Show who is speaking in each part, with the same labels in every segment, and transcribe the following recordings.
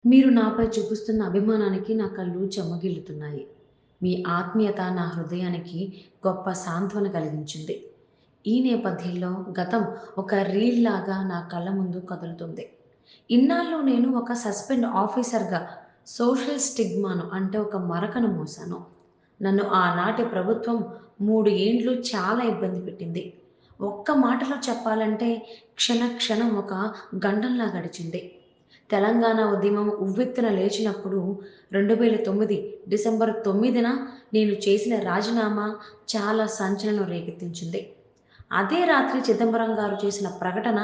Speaker 1: మీరు నాపై చూపిస్తున్న అభిమానానికి నా కళ్ళు చెమ్మగిల్లుతున్నాయి. మీ ఆత్మీయత నా హృదయానికి గొప్ప సాంత్వన కలిగించింది. ఈ నేపథ్యంలో గతం ఒక రీల్ లాగా నా కళ్ళ ముందు కదులుతుంది. ఇన్నాళ్ళు నేను ఒక సస్పెండ్ ఆఫీసర్‌గా సోషల్ స్టిగ్మాను అంటే ఒక మరకను మోసాను. నన్ను ఆనాటి ప్రభుత్వం 3 ఏండ్లు చాలా ఇబ్బంది పెట్టింది. ఒక్క మాటలో చెప్పాలంటే క్షణ క్షణం ఒక గండంలా గడిచింది. తెలంగాణ ఉద్యమం ఉవ్వెత్తున లేచినప్పుడు 2009 డిసెంబర్ 9న నేను చేసిన రాజీనామా చాలా సంచలనం రేకెత్తించింది. అదే రాత్రి చిదంబరం గారు చేసిన ప్రకటన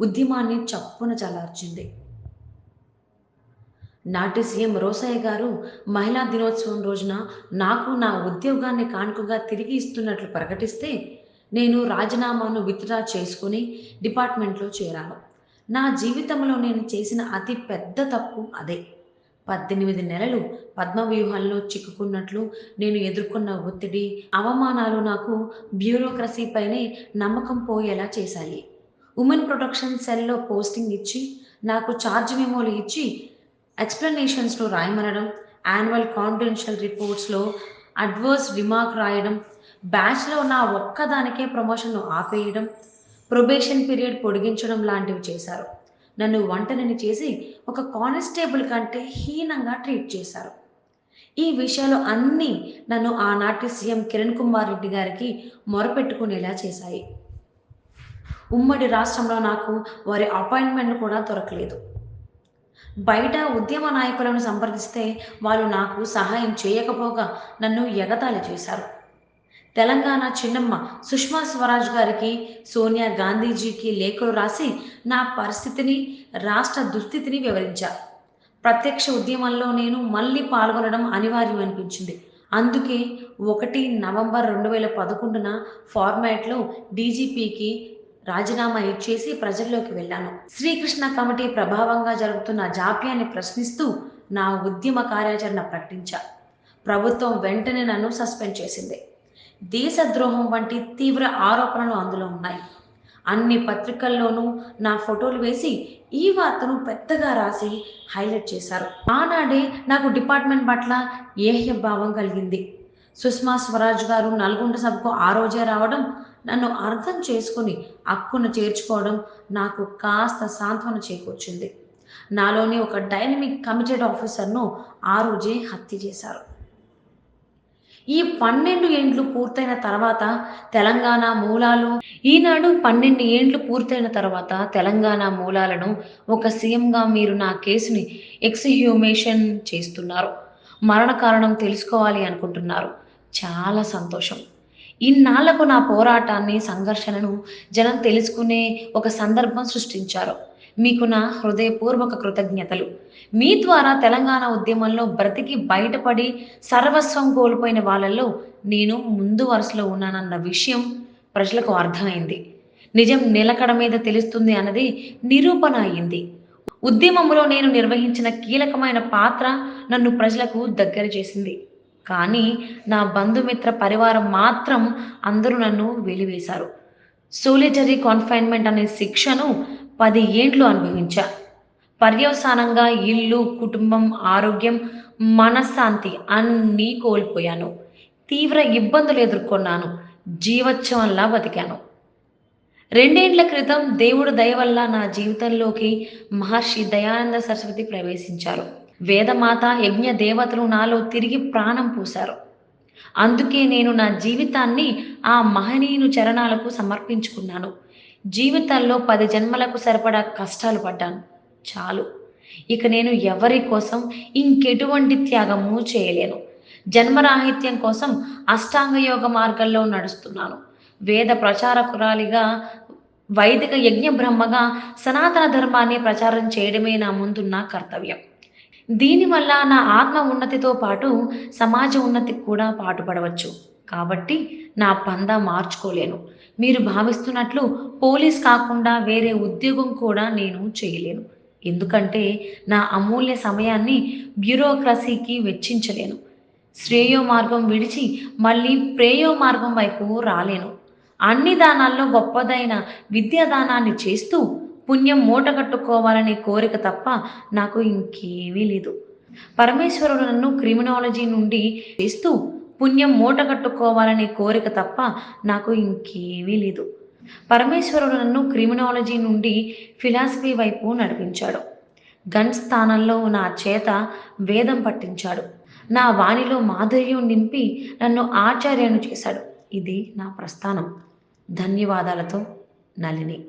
Speaker 1: ఉద్యమాన్ని చప్పున చల్లార్చింది. నాటి సీఎం రోసయ్య గారు మహిళా దినోత్సవం రోజున నాకు నా ఉద్యోగాన్ని కానుకగా తిరిగి ఇస్తున్నట్లు ప్రకటిస్తే, నేను రాజీనామాను విత్‌డ్రా చేసుకొని డిపార్ట్‌మెంట్‌లో చేరాను. నా జీవితంలో నేను చేసిన అతి పెద్ద తప్పు అదే. 18 నెలలు పద్మవ్యూహంలో చిక్కుకున్నట్లు నేను ఎదుర్కొన్న ఒత్తిడి, అవమానాలు నాకు బ్యూరోక్రసీపైనే నమ్మకం పోయేలా చేశాయి. ఉమెన్ ప్రొటెక్షన్ సెల్‌లో పోస్టింగ్ ఇచ్చి, నాకు చార్జ్ మెమోలు ఇచ్చి ఎక్స్‌ప్లనేషన్స్‌లో రాయమనడం, యాన్యువల్ కాన్ఫిడెన్షియల్ రిపోర్ట్స్‌లో అడ్వర్స్ రిమార్క్ రాయడం, బ్యాచ్‌లో నా ఒక్కదానికే ప్రమోషన్‌లు ఆపేయడం, ప్రొబేషన్ పీరియడ్ పొడిగించడం లాంటివి చేశారు. నన్ను ఒంటరిని చేసి ఒక కానిస్టేబుల్ కంటే హీనంగా ట్రీట్ చేశారు. ఈ విషయాలు అన్నీ నన్ను ఆనాటి సీఎం కిరణ్ కుమార్ రెడ్డి గారికి మొరపెట్టుకునేలా చేశాయి. ఉమ్మడి రాష్ట్రంలో నాకు వారి అపాయింట్‌మెంట్ కూడా దొరకలేదు. బయట ఉద్యమ నాయకులను సంప్రదిస్తే వాళ్ళు నాకు సహాయం చేయకపోగా నన్ను ఎగతాళి చేశారు. తెలంగాణ చిన్నమ్మ సుష్మా స్వరాజ్ గారికి, సోనియా గాంధీజీకి లేఖలు రాసి నా పరిస్థితిని, రాష్ట్ర దుస్థితిని వివరించా. ప్రత్యక్ష ఉద్యమంలో నేను మళ్ళీ పాల్గొనడం అనివార్యమనిపించింది. అందుకే 1 నవంబర్ 2011న ఫార్మాట్‌లో డీజీపీకి రాజీనామా ఇచ్చేసి ప్రజల్లోకి వెళ్ళాను. శ్రీకృష్ణ కమిటీ ప్రభావంగా జరుగుతున్న జాప్యాన్ని ప్రశ్నిస్తూ నా ఉద్యమ కార్యాచరణ ప్రకటించా. ప్రభుత్వం వెంటనే నన్ను సస్పెండ్ చేసింది. దేశద్రోహం వంటి తీవ్ర ఆరోపణలు అందులో ఉన్నాయి. అన్ని పత్రికల్లోనూ నా ఫోటోలు వేసి ఈ వార్తను పెద్దగా రాసి హైలైట్ చేశారు. ఆనాడే నాకు డిపార్ట్మెంట్ పట్ల ఏహ్య భావం కలిగింది. సుష్మా స్వరాజ్ గారు నల్గొండ సభకు ఆ రోజే రావడం, నన్ను అర్థం చేసుకొని అక్కున చేర్చుకోవడం నాకు కాస్త సాంత్వన చేకూర్చింది. నాలోని ఒక డైనమిక్ కమిటెడ్ ఆఫీసర్‌ను ఆ రోజే హత్య చేశారు. ఈ 12 ఏండ్లు పూర్తయిన తర్వాత తెలంగాణ మూలాలు ఈనాడు 12 ఏండ్లు పూర్తయిన తర్వాత తెలంగాణ మూలాలను ఒక సీఎంగా మీరు నా కేసుని ఎక్స్‌హ్యూమేషన్ చేస్తున్నారు. మరణ కారణం తెలుసుకోవాలి అనుకుంటున్నారు. చాలా సంతోషం. ఇన్నాళ్లకు నా పోరాటాన్ని, సంఘర్షణను జనం తెలుసుకునే ఒక సందర్భం సృష్టించారు. మీకు నా హృదయపూర్వక కృతజ్ఞతలు. మీ ద్వారా తెలంగాణ ఉద్యమంలో బ్రతికి బయటపడి సర్వస్వం కోల్పోయిన వాళ్ళలో నేను ముందు వరుసలో ఉన్నానన్న విషయం ప్రజలకు అర్థమైంది. నిజం నిలకడ మీద తెలుస్తుంది అన్నది నిరూపణ అయింది. ఉద్యమంలో నేను నిర్వహించిన కీలకమైన పాత్ర నన్ను ప్రజలకు దగ్గర చేసింది. కానీ నా బంధుమిత్ర పరివారం మాత్రం అందరూ నన్ను వెలివేశారు. సోలిటరీ కన్‌ఫైన్‌మెంట్ అనే శిక్షను 10 ఏండ్లు అనుభవించా. పర్యవసానంగా ఇల్లు, కుటుంబం, ఆరోగ్యం, మనశ్శాంతి అన్నీ కోల్పోయాను. తీవ్ర ఇబ్బందులు ఎదుర్కొన్నాను. జీవచ్ఛవంలా బతికాను. 2 ఏండ్ల క్రితం దేవుడి దయ వల్ల నా జీవితంలోకి మహర్షి దయానంద సరస్వతి ప్రవేశించారు. వేదమాత, యజ్ఞ దేవతలు నాలో తిరిగి ప్రాణం పోశారు. అందుకే నేను నా జీవితాన్ని ఆ మహనీయుని చరణాలకు సమర్పించుకున్నాను. జీవితంలో 10 జన్మలకు సరిపడా కష్టాలు పడ్డాను. చాలు. ఇక నేను ఎవరి కోసం ఇంకెటువంటి త్యాగము చేయలేను. జన్మరాహిత్యం కోసం అష్టాంగ యోగ మార్గంలో నడుస్తున్నాను. వేద ప్రచారకురాలిగా, వైదిక యజ్ఞ బ్రహ్మగా సనాతన ధర్మాన్ని ప్రచారం చేయడమే నా ముందున్న కర్తవ్యం. దీనివల్ల నా ఆత్మ ఉన్నతితో పాటు సమాజ ఉన్నతికి కూడా పాటుపడవచ్చు. కాబట్టి నా పందా మార్చుకోలేను. మీరు భావిస్తున్నట్లు పోలీస్ కాకుండా వేరే ఉద్యోగం కూడా నేను చేయలేను. ఎందుకంటే నా అమూల్య సమయాన్ని బ్యూరోక్రసీకి వెచ్చించలేను. శ్రేయో మార్గం విడిచి మళ్ళీ ప్రేయో మార్గం వైపు రాలేను. అన్ని దానాల్లో గొప్పదైన విద్యాదానాన్ని చేస్తూ పుణ్యం మూటగట్టుకోవాలనే కోరిక తప్ప నాకు ఇంకేమీ లేదు. పరమేశ్వరుడు నన్ను క్రిమినాలజీ నుండి చేస్తూ పుణ్యం మూటగట్టుకోవాలనే కోరిక తప్ప నాకు ఇంకేమీ లేదు. పరమేశ్వరుడు నన్ను క్రిమినాలజీ నుండి ఫిలాసఫీ వైపు నడిపించాడు. గన్ స్థానంలో నా చేత వేదం పట్టించాడు. నా వాణిలో మాధుర్యం నింపి నన్ను ఆచార్యను చేశాడు. ఇది నా ప్రస్థానం. ధన్యవాదాలతో నళిని.